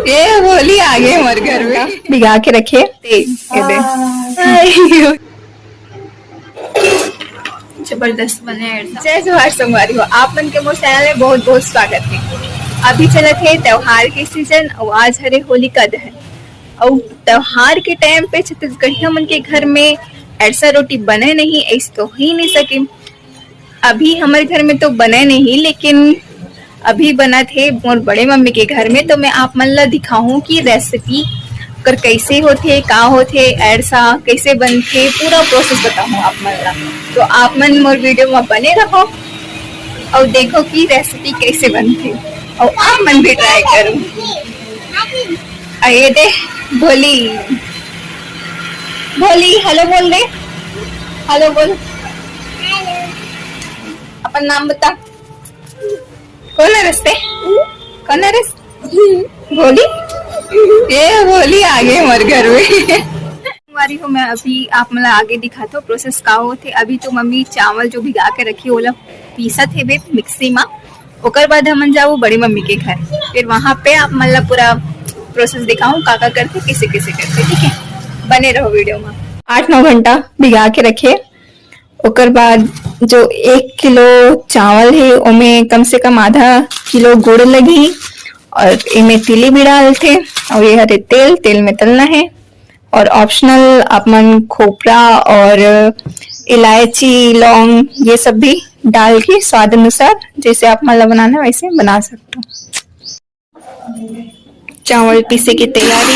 ये बोली आगे हमारे घर में भिगा के रखे जबरदस्त बने। जय जोहार संगवारी हो, आप मन के मोर चैनल में बहुत बहुत स्वागत है। अभी चलत है त्योहार के सीजन और आज हरे होलिका दहन और त्योहार के टाइम पे छत्तीसगढ़िया मन के घर में ऐसा रोटी बने नहीं, ऐसा तो ही नहीं सके। अभी हमारे घर में तो बने नहीं, लेकिन अभी बना थे मोर बड़े मम्मी के घर में। तो मैं आप मन ला दिखाऊं कि रेसिपी कर कैसे होथे, का होथे, ऐसा कैसे बनथे, पूरा प्रोसेस बताऊं आप मन ला। तो आप मन मोर वीडियो में बने रहो और देखो कि रेसिपी कैसे बनथे और आप मन भी ट्राई करो। आइए दे भोली भोली हेलो बोल दे, हेलो बोल, अपन नाम बता। कौन है रस्ते, कौन है रस भोली, ये भोली आगे हमारे घर में हमारी हो। मैं अभी आप मतलब आगे दिखाता हूँ प्रोसेस का होते। अभी तो मम्मी चावल जो भिगा के रखी ओला पीसा थे बे मिक्सी में, ओकर बाद हम जाओ बड़ी मम्मी के घर, फिर वहां पे आप मतलब पूरा प्रोसेस दिखाऊं का करते, कैसे कैसे करते। ठीक है, बने रहो वीडियो में। 8-9 घंटा भिगा के रखे, ओकर बाद जो 1 किलो चावल है उमें कम से कम आधा किलो गुड़ लगी और इनमें तिली भी डालते और ये हरे तेल में तलना है। और ऑप्शनल आप मन खोपरा और इलायची लौंग ये सब भी डाल के स्वाद अनुसार जैसे आप मतलब बनाना है वैसे बना सकते हो। चावल पीसे की तैयारी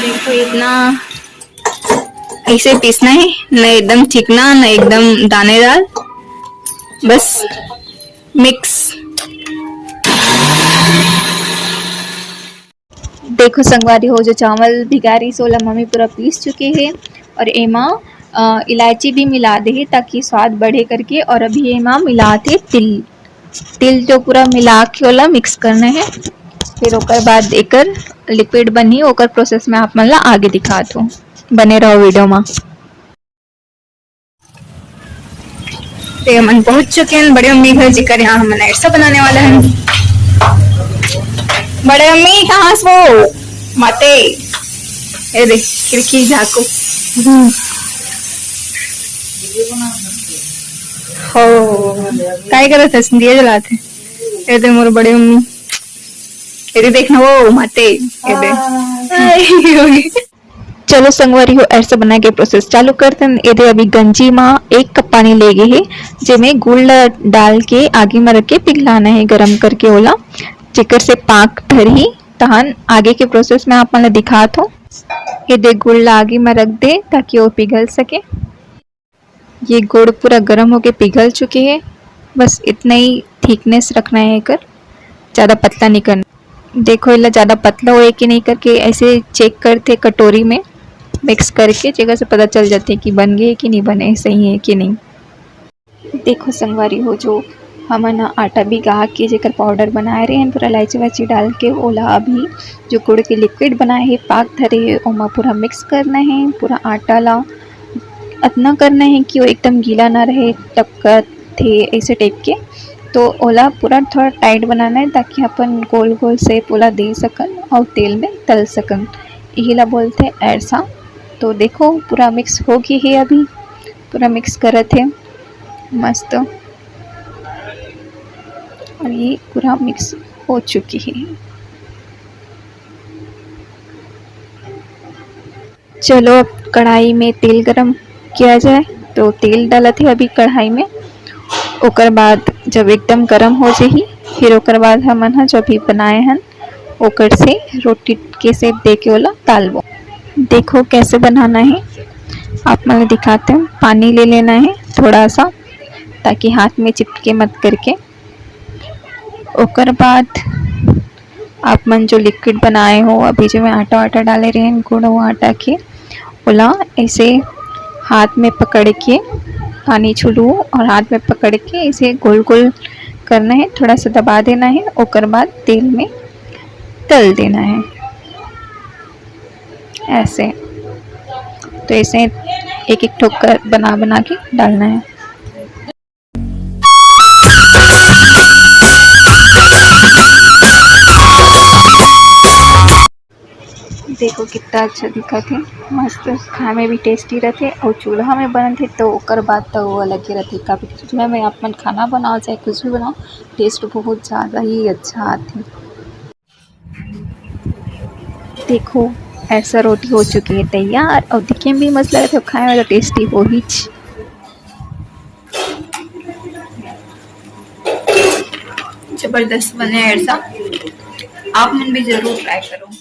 देखो, इतना ऐसे पीसना है, न एकदम चिकना न एकदम दानेदार, बस मिक्स। देखो संगवारी हो, जो चावल भिगारी सोला मम्मी पूरा पीस चुके हैं और एमा इलायची भी मिला दे ताकि स्वाद बढ़े करके। और अभी एमा मिलाते तिल जो पूरा मिला के ओला मिक्स करना है। फिर ओकर बाद एकर लिक्विड बनी, ओकर प्रोसेस में आप मन ला आगे दिखात हूँ, बने रहो वीडियो में। मन पहुंच चुके हैं बड़े मम्मी घर, जिकर यहाँ हम ऐसा बनाने वाला है। बड़े मम्मी कहाँ से वो माते, ये देख खिड़की झाको हो काय करत है, दिए जलाते। ये दे मोर बड़े मम्मी, ये देखना वो माते, ये दे चलो संगवारी हो, ऐसा बना के प्रोसेस चालू करते हैं। ये अभी गंजी में 1 कप पानी ले गए है, जिसमें गुड़ डाल के आगे में रख के पिघलाना है गरम करके ओला, जेकर से पाक धरी तहन आगे के प्रोसेस में आप मतलब दिखात हो। ये दे गुड़ आगे में रख दे ताकि वो पिघल सके। ये गुड़ पूरा गर्म होके पिघल चुके हैं, बस इतना ही थिकनेस रखना है, कर ज़्यादा पतला नहीं करना। देखो इला ज़्यादा पतला हो कि नहीं करके ऐसे चेक करते कटोरी में मिक्स करके, जगह से पता चल जाते कि बन गए कि नहीं बने, सही है कि नहीं। देखो संगवारी हो, जो हमन आटा भिगा के जेकर पाउडर बनाए रहे हैं पूरा इलायची वायची डाल के, ओला अभी जो गुड़ के लिक्विड बनाए है पाक धरे ओमा पूरा मिक्स करना है। पूरा आटा ला इतना करना है कि वो एकदम गीला ना रहे, टपका थे ऐसे टाइप के। तो ओला पूरा थोड़ा टाइट बनाना है ताकि अपन गोल गोल शेप ओला दे सकन और तेल में तल सकन, यही ला बोलते हैं ऐसा। तो देखो पूरा मिक्स हो गई है, अभी पूरा मिक्स करत है मस्त, और ये पूरा मिक्स हो चुकी है। चलो अब कढ़ाई में तेल गरम किया जाए, तो तेल डाला थे अभी कढ़ाई में। ओकर बाद जब एकदम गरम हो जाही, फिर ओकर बाद हमन जो भी बनाए हैं ओकर से रोटी के शेप दे के ओला तालबो। देखो कैसे बनाना है आप मतलब दिखाते हैं। पानी ले लेना है थोड़ा सा ताकि हाथ में चिपके मत करके। ओकर बाद आप मन जो लिक्विड बनाए हो, अभी जो मैं आटा डाले रहे हैं गुड़ वो आटा के ओला ऐसे हाथ में पकड़ के पानी छुलू और हाथ में पकड़ के इसे गोल गोल करना है, थोड़ा सा दबा देना है। ओकर बाद तेल में तल देना है ऐसे। तो ऐसे एक एक ठोकर बना के डालना है। देखो कितना अच्छा दिखा थे, मस्त खाए में भी टेस्टी रहते और चूल्हा में बनल थे तो ओकर बात तो वो अलग ही रहती। काफ़ी चूल्हा में अपन खाना बनाओ चाहे कुछ भी बनाओ, टेस्ट बहुत ज़्यादा ही अच्छा आती। देखो ऐसा रोटी हो चुकी है तैयार और दिखने में भी मस्त लग रहा था, खाए में तो टेस्टी हो ही। जबरदस्त बने ऐसा, आप मन भी जरूर ट्राई करो।